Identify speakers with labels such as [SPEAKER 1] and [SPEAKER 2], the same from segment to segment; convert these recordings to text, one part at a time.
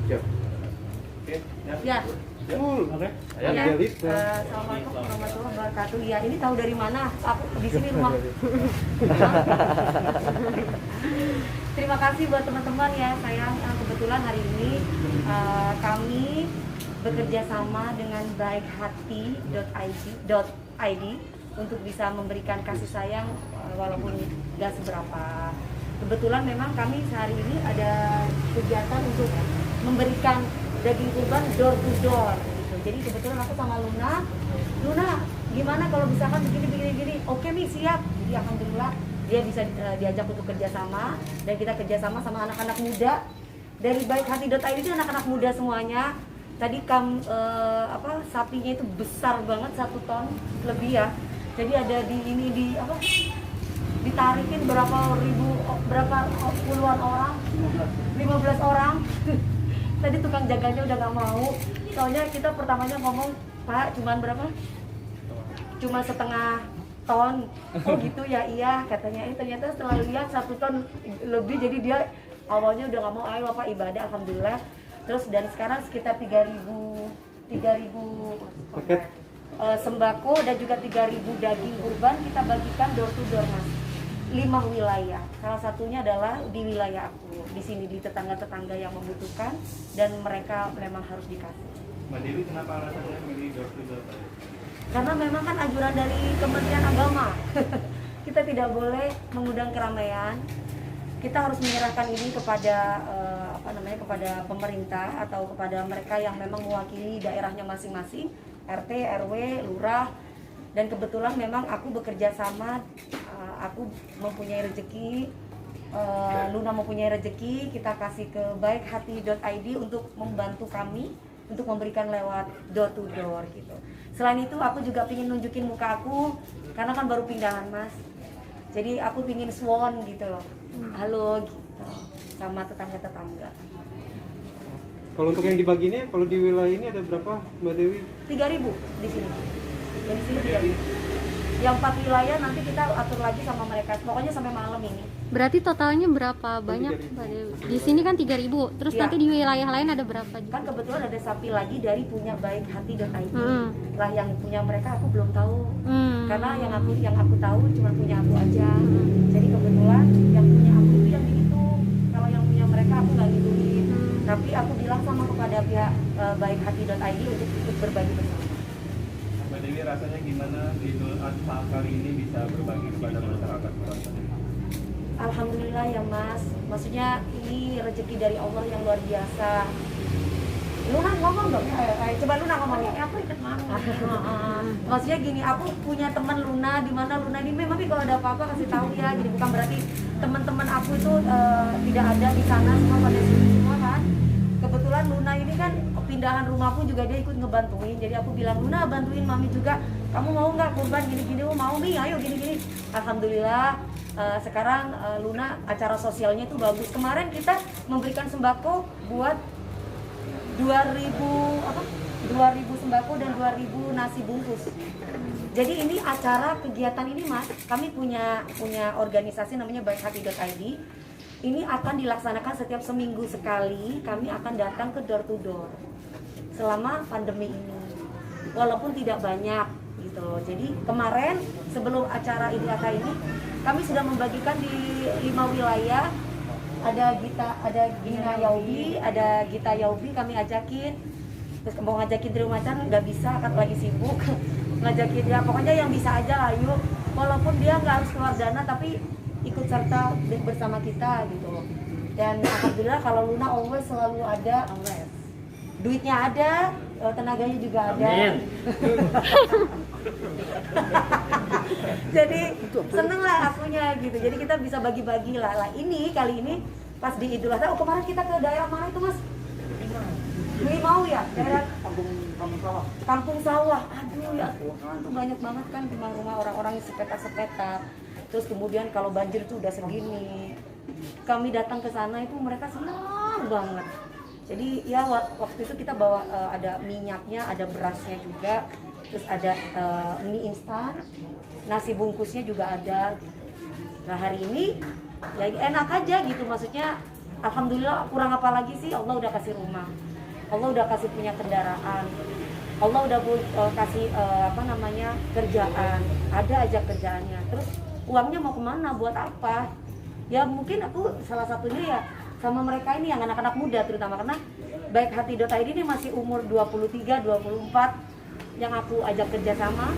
[SPEAKER 1] Siap.
[SPEAKER 2] Oke,
[SPEAKER 3] Ya.
[SPEAKER 1] Oke.
[SPEAKER 3] Ya. Assalamualaikum warahmatullahi wabarakatuh. Ya, ini tahu dari mana? Aku di sini rumah. Terima kasih buat teman-teman ya. Sayang kebetulan hari ini kami bekerja sama dengan baikhati.id untuk bisa memberikan kasih sayang walaupun nggak seberapa. Kebetulan memang kami sehari ini ada kegiatan untuk memberikan daging kurban door to door gitu. Jadi kebetulan aku sama Luna, gimana kalau misalkan begini? Oke Mi, siap. Jadi alhamdulillah dia bisa diajak untuk kerjasama dan kita kerjasama sama anak-anak muda dari baikhati.id itu anak-anak muda semuanya. Tadi sapinya itu besar banget 1 ton lebih ya. Jadi ada ditarikin berapa puluhan orang, 15 orang. Tadi tukang jaganya udah nggak mau, soalnya kita pertamanya ngomong, Pak, cuman berapa? Cuma setengah ton. Oh gitu ya, iya katanya. Ternyata setelah lihat 1 ton lebih, jadi dia awalnya udah nggak mau. Ayo Bapak ibadah, alhamdulillah. Terus dan sekarang sekitar 3.000
[SPEAKER 1] paket
[SPEAKER 3] sembako dan juga 3.000 daging kurban kita bagikan door to door, Mas. 5 wilayah. Salah satunya adalah di wilayah aku. Di sini di tetangga-tetangga yang membutuhkan dan mereka memang harus dikasih.
[SPEAKER 2] Mbak Dewi, kenapa alasannya milih door to door?
[SPEAKER 3] Karena memang kan anjuran dari Kementerian Agama. Kita tidak boleh mengundang keramaian. Kita harus menyerahkan ini kepada kepada pemerintah atau kepada mereka yang memang mewakili daerahnya masing-masing, RT, RW, lurah. Dan kebetulan memang aku bekerja sama, aku mempunyai rezeki, Luna mempunyai rezeki, kita kasih ke baikhati.id untuk membantu kami untuk memberikan lewat door to door gitu. Selain itu aku juga ingin nunjukin muka aku karena kan baru pindahan, Mas. Jadi aku ingin swan gitu loh. Halo gitu sama tetangga-tetangga.
[SPEAKER 1] Kalau untuk yang dibagi ini, kalau di wilayah ini ada berapa, Mbak Dewi?
[SPEAKER 3] 3.000 di sini. Dari sini 3.000. Yang 4 wilayah nanti kita atur lagi sama mereka. Pokoknya sampai malam ini.
[SPEAKER 4] Berarti totalnya berapa banyak, Mbak Dewi? Di sini kan 3.000. Terus
[SPEAKER 3] Ya.
[SPEAKER 4] nanti di wilayah lain ada berapa?
[SPEAKER 3] Kan kebetulan ada sapi lagi dari punya baikhati.id. Lah yang punya mereka aku belum tahu. Karena yang aku tahu cuma punya aku aja. Jadi kebetulan yang punya aku itu yang dihitung. Kalau yang punya mereka aku nggak ngitungin. Tapi aku bilang sama kepada pihak baikhati.id untuk ikut berbagi bersama.
[SPEAKER 2] Mbak Dewi, rasanya gimana Idul Adha kali ini bisa berbagi kepada masyarakat luas?
[SPEAKER 3] Alhamdulillah ya Mas. Maksudnya ini rezeki dari Allah yang luar biasa. Luna ngomong dong, coba Luna ngomongnya. Aku ikut ngomong. Maksudnya gini, aku punya teman Luna, di mana Luna ini memang kalau ada apa-apa kasih tahu ya. Jadi bukan berarti teman-teman aku itu tidak ada di sana, semua pada sini semua kan. Kebetulan Luna ini kan pindahan rumah pun juga dia ikut ngebantuin. Jadi aku bilang, Luna bantuin Mami juga. Kamu mau nggak kurban gini-gini? Oh, mau nih, ayo gini-gini. Alhamdulillah. Sekarang Luna acara sosialnya itu bagus. Kemarin kita memberikan sembako buat 2.000 sembako dan 2.000 nasi bungkus. Jadi ini acara kegiatan ini Mas, kami punya organisasi namanya baikhati.id. Ini akan dilaksanakan setiap seminggu sekali. Kami akan datang ke door to door selama pandemi ini. Walaupun tidak banyak gitu loh. Jadi kemarin sebelum acara Idul Adha ini kami sudah membagikan di 5 wilayah. Ada Gina Yaubi, ada Gita Yaubi kami ajakin. Terus mau ngajakin Tri Macan nggak bisa, kan lagi sibuk. Ngajakin dia, pokoknya yang bisa aja lah yuk. Walaupun dia nggak harus keluar dana tapi ikut serta bersama kita gitu loh. Dan alhamdulillah kalau Luna always selalu ada, duitnya ada, tenaganya juga ada. Jadi seneng lah akunya gitu. Jadi kita bisa bagi-bagi lah. Ini kali ini pas di Idul Adha. Oh kemarin kita ke daerah mana itu Mas? Limau ya, daerah Kampung Sawah. Aduh ya Tuhan, tuh banyak banget kan rumah-rumah orang-orang yang sepetak-sepetak. Terus kemudian kalau banjir tuh udah segini. Kami datang ke sana itu mereka senang banget. Jadi ya waktu itu kita bawa ada minyaknya, ada berasnya juga. Terus ada mie instan, nasi bungkusnya juga ada. Nah hari ini ya enak aja gitu, maksudnya Alhamdulillah, kurang apa lagi sih, Allah udah kasih rumah, Allah udah kasih punya kendaraan, Allah udah kasih kerjaan, ada aja kerjaannya. Terus uangnya mau kemana, buat apa? Ya mungkin aku salah satunya ya sama mereka ini yang anak-anak muda terutama, karena Baik Hati.id ini masih umur 23, 24 yang aku ajak kerjasama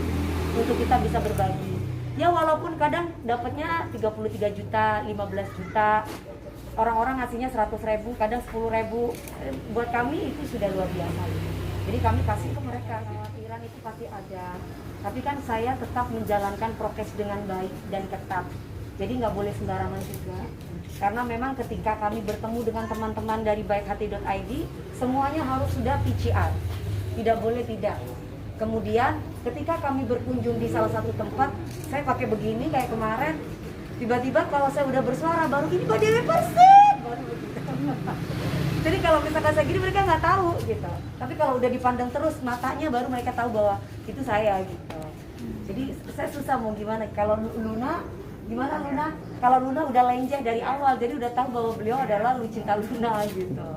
[SPEAKER 3] untuk kita bisa berbagi. Ya walaupun kadang dapatnya 33 juta, 15 juta, orang-orang ngasihnya 100.000, kadang 10.000. Buat kami itu sudah luar biasa. Jadi kami kasih ke mereka. Kekhawatiran itu pasti ada. Tapi kan saya tetap menjalankan prokes dengan baik dan ketat. Jadi nggak boleh sembarangan juga. Karena memang ketika kami bertemu dengan teman-teman dari Baik Hati.id, semuanya harus sudah PCR. Tidak boleh tidak. Kemudian ketika kami berkunjung di salah satu tempat, saya pakai begini kayak kemarin. Tiba-tiba kalau saya udah bersuara baru gini, Mbak Dewi Persik, baru begitu. Jadi kalau misalkan saya gini mereka nggak tahu gitu. Tapi kalau udah dipandang terus matanya baru mereka tahu bahwa itu saya gitu. Jadi saya susah mau gimana. Kalau Luna, gimana Luna? Kalau Luna udah lenjeh dari awal, jadi udah tahu bahwa beliau adalah Lucinta Luna gitu.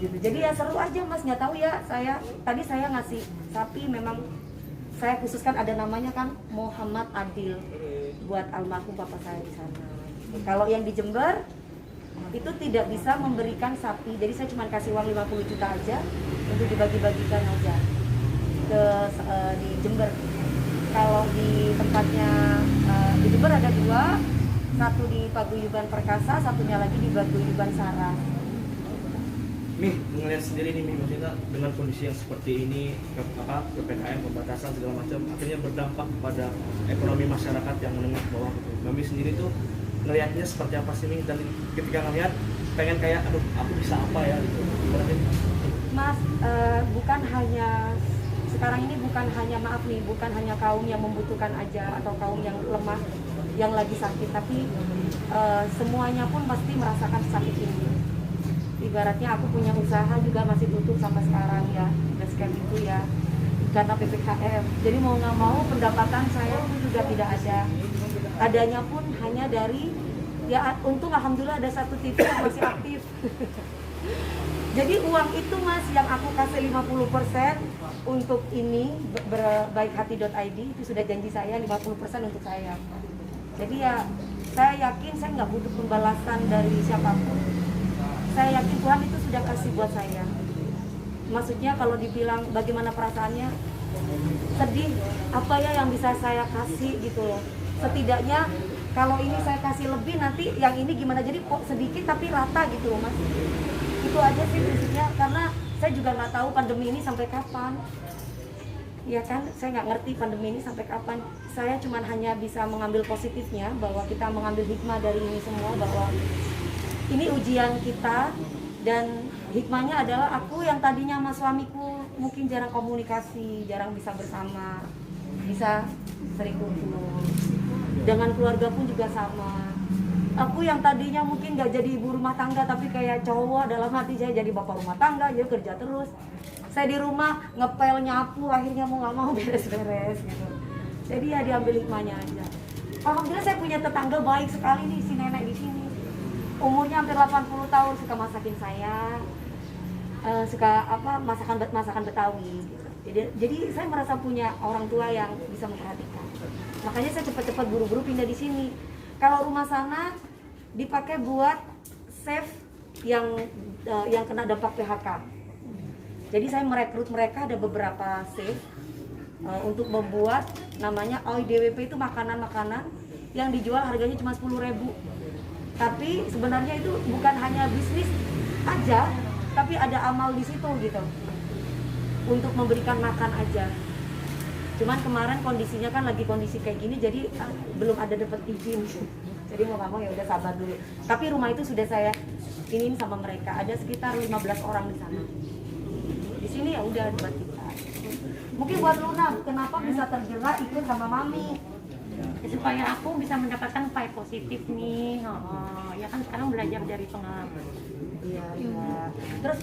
[SPEAKER 3] Gitu. Jadi ya seru aja Mas, nggak tahu ya tadi saya ngasih sapi, memang saya khususkan ada namanya kan Muhammad Adil buat almarhum bapak saya di sana. Kalau yang di Jember itu tidak bisa memberikan sapi, jadi saya cuma kasih uang 50 juta aja untuk dibagi-bagikan aja ke di Jember. Kalau di tempatnya di Jember ada 2, satu di Paguyuban Perkasa, satunya lagi di Paguyuban Sarah.
[SPEAKER 5] Mi, melihat sendiri nih, maksudnya dengan kondisi yang seperti ini, PPKM, pembatasan segala macam, akhirnya berdampak pada ekonomi masyarakat yang menengah bawah gitu. Mami sendiri tuh ngelihatnya seperti apa sih, Mi? Dan ketika ngelihat, pengen kayak, aduh, aku bisa apa ya gitu.
[SPEAKER 3] Mas, bukan hanya sekarang ini bukan hanya kaum yang membutuhkan aja atau kaum yang lemah, yang lagi sakit, tapi semuanya pun pasti merasakan sakit ini. Ibaratnya aku punya usaha juga masih tutup sampai sekarang ya, basecamp itu ya karena PPKM. Jadi mau nggak mau pendapatan saya pun juga tidak ada. Adanya pun hanya dari ya, untung alhamdulillah ada satu TV yang masih aktif. Jadi uang itu Mas yang aku kasih 50% untuk ini Baik Hati.id itu sudah janji saya 50% untuk saya. Jadi ya saya yakin saya nggak butuh pembalasan dari siapapun. Saya yakin Tuhan itu sudah kasih buat saya. Maksudnya kalau dibilang bagaimana perasaannya, sedih, apa ya yang bisa saya kasih gitu loh. Setidaknya kalau ini saya kasih lebih, nanti yang ini gimana, jadi kok sedikit tapi rata gitu loh Mas. Itu aja sih prinsipnya, karena saya juga nggak tahu pandemi ini sampai kapan. Ya kan, saya nggak ngerti pandemi ini sampai kapan. Saya cuma hanya bisa mengambil positifnya, bahwa kita mengambil hikmah dari ini semua, bahwa ini ujian kita, dan hikmahnya adalah aku yang tadinya sama suamiku mungkin jarang komunikasi, jarang bisa bersama, bisa sering kumpul. Dengan keluarga pun juga sama. Aku yang tadinya mungkin gak jadi ibu rumah tangga, tapi kayak cowok, dalam hati saya jadi bapak rumah tangga, jadi kerja terus. Saya di rumah ngepel, nyapu, akhirnya mau gak mau beres-beres gitu. Jadi ya diambil hikmahnya aja. Alhamdulillah saya punya tetangga baik sekali nih, si nenek di sini. Umurnya hampir 80 tahun, suka masakin saya, suka masakan Betawi gitu. Jadi saya merasa punya orang tua yang bisa memperhatikan. Makanya saya cepat-cepat buru-buru pindah di sini. Kalau rumah sana dipakai buat save yang kena dampak PHK. Jadi saya merekrut mereka, ada beberapa save untuk membuat namanya OIDWP, itu makanan-makanan yang dijual harganya cuma 10.000. Tapi sebenarnya itu bukan hanya bisnis aja, tapi ada amal di situ gitu, untuk memberikan makan aja. Cuman kemarin kondisinya kan lagi kondisi kayak gini, jadi belum ada dapat izin. Jadi mau nggak mau ya udah sabar dulu. Tapi rumah itu sudah saya iniin sama mereka. Ada sekitar 15 orang di sana. Di sini ya udah buat kita. Mungkin buat Luna, kenapa bisa tergerak ikut sama Mami?
[SPEAKER 6] Supaya aku bisa mendapatkan vibe positif nih. Ya kan sekarang belajar dari pengalaman.
[SPEAKER 3] Iya. Terus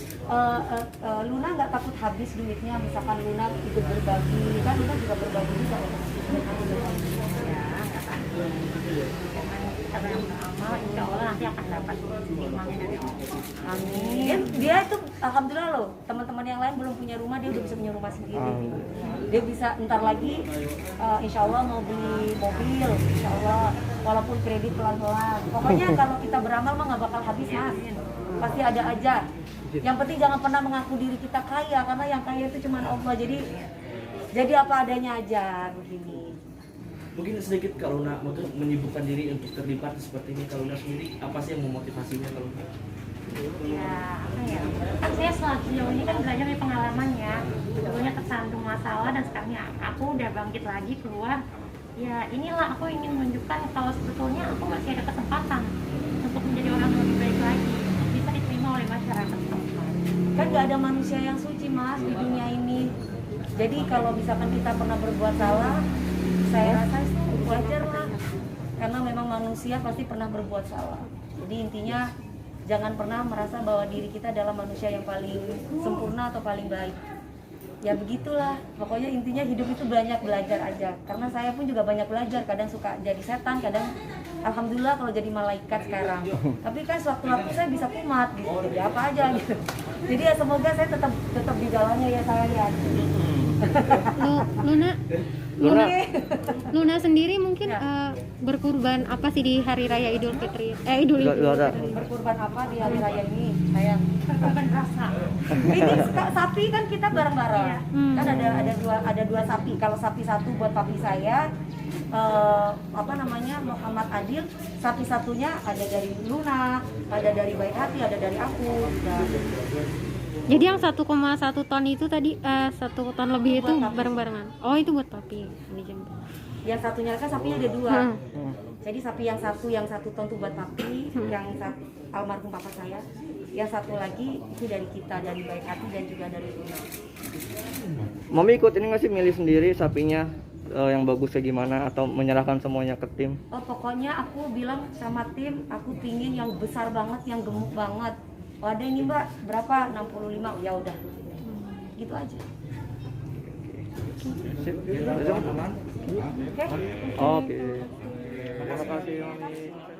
[SPEAKER 3] Luna nggak takut habis duitnya, misalkan Luna ikut berbagi, kan Luna juga berbagi juga ya.
[SPEAKER 6] Ya, nggak takut. kita beramal, insya Allah nanti akan dapat hikmahnya dari Allah.
[SPEAKER 3] Amin. Dia itu alhamdulillah loh, teman-teman yang lain belum punya rumah, dia udah bisa punya rumah sendiri. Dia bisa ntar lagi insya Allah mau beli mobil, insya Allah walaupun kredit pelan-pelan. Pokoknya kalau kita beramal mah nggak bakal habis mas, pasti ada aja. Yang penting jangan pernah mengaku diri kita kaya, karena yang kaya itu cuma Allah. Jadi apa adanya aja begini.
[SPEAKER 5] Mungkin sedikit kalau Luna menyibukkan diri untuk terlibat seperti ini, kalau Luna sendiri apa sih yang memotivasinya kalau Luna?
[SPEAKER 6] Ya apa ya, saya sejauh ini kan belajar dari pengalaman ya, sebelumnya tersandung masalah dan sekarang ya aku udah bangkit lagi keluar. Ya inilah aku ingin menunjukkan kalau sebetulnya aku masih ada kesempatan untuk menjadi orang yang lebih baik lagi, untuk bisa diterima oleh masyarakat setempat.
[SPEAKER 3] Kan nggak ada manusia yang suci mas di dunia ini. Jadi kalau misalkan kita pernah berbuat salah, saya rasa itu wajar lah, karena memang manusia pasti pernah berbuat salah. Jadi intinya jangan pernah merasa bahwa diri kita adalah manusia yang paling sempurna atau paling baik. Ya begitulah, pokoknya intinya hidup itu banyak belajar aja. Karena saya pun juga banyak belajar, kadang suka jadi setan, kadang alhamdulillah kalau jadi malaikat sekarang. Tapi kan sewaktu-waktu saya bisa kumat gitu, jadi apa aja gitu. Jadi ya semoga saya tetap di jalannya ya saya ya.
[SPEAKER 4] Luna sendiri mungkin berkurban apa sih di hari raya Idul Fitri? Idul Fitri.
[SPEAKER 3] Berkurban apa di hari raya ini? Sayang.
[SPEAKER 6] Berkorban rasa.
[SPEAKER 3] Ini sapi kan kita bareng-bareng. Kan ada dua sapi. Kalau sapi satu buat papi saya, Muhammad Adil. Sapi satunya ada dari Luna, ada dari Baik Hati, ada dari aku.
[SPEAKER 4] Jadi yang 1,1 ton itu tadi 1 ton lebih itu
[SPEAKER 3] Buat papi.
[SPEAKER 4] bareng-barengan. Oh itu buat papi dijemput.
[SPEAKER 3] Yang satunya kan sapinya ada dua. Jadi sapi yang 1 ton tuh buat papi, yang almarhum papa saya. Yang satu lagi itu dari kita, dari Baik Hati dan juga dari Luna.
[SPEAKER 7] Mami ikut ini nggak sih milih sendiri sapinya yang bagusnya gimana atau menyerahkan semuanya ke tim?
[SPEAKER 3] Oh pokoknya aku bilang sama tim, aku pingin yang besar banget, yang gemuk banget. Oh ada ini mbak, berapa? 65, ya udah. Gitu aja.
[SPEAKER 7] Oke. Terima kasih Mami.